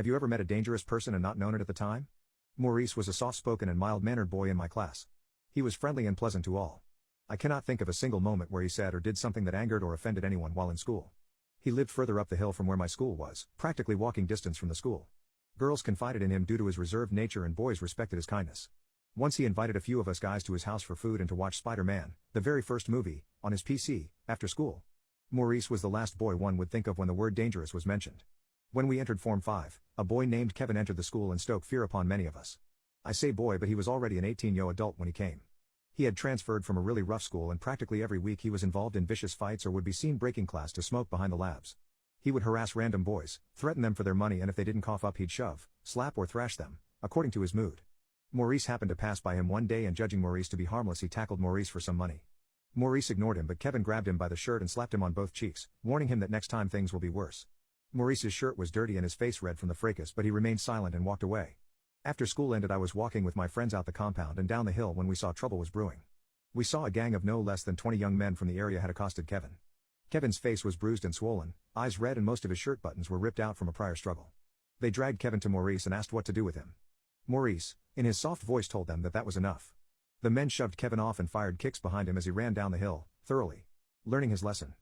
Have you ever met a dangerous person and not known it at the time? Maurice was a soft-spoken and mild-mannered boy in my class. He was friendly and pleasant to all. I cannot think of a single moment where he said or did something that angered or offended anyone while in school. He lived further up the hill from where my school was, practically walking distance from the school. Girls confided in him due to his reserved nature and boys respected his kindness. Once he invited a few of us guys to his house for food and to watch Spider-Man, the very first movie, on his PC, after school. Maurice was the last boy one would think of when the word dangerous was mentioned. When we entered Form 5, a boy named Kevin entered the school and stoked fear upon many of us. I say boy, but he was already an 18-year adult when he came. He had transferred from a really rough school and practically every week he was involved in vicious fights or would be seen breaking class to smoke behind the labs. He would harass random boys, threaten them for their money, and if they didn't cough up he'd shove, slap or thrash them, according to his mood. Maurice happened to pass by him one day and judging Maurice to be harmless he tackled Maurice for some money. Maurice ignored him but Kevin grabbed him by the shirt and slapped him on both cheeks, warning him that next time things will be worse. Maurice's shirt was dirty and his face red from the fracas but he remained silent and walked away. After school ended I was walking with my friends out the compound and down the hill when we saw trouble was brewing. We saw a gang of no less than 20 young men from the area had accosted Kevin. Kevin's face was bruised and swollen, eyes red and most of his shirt buttons were ripped out from a prior struggle. They dragged Kevin to Maurice and asked what to do with him. Maurice, in his soft voice told them that was enough. The men shoved Kevin off and fired kicks behind him as he ran down the hill, thoroughly learning his lesson.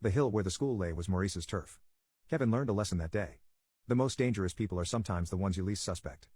The hill where the school lay was Maurice's turf. Kevin learned a lesson that day. The most dangerous people are sometimes the ones you least suspect.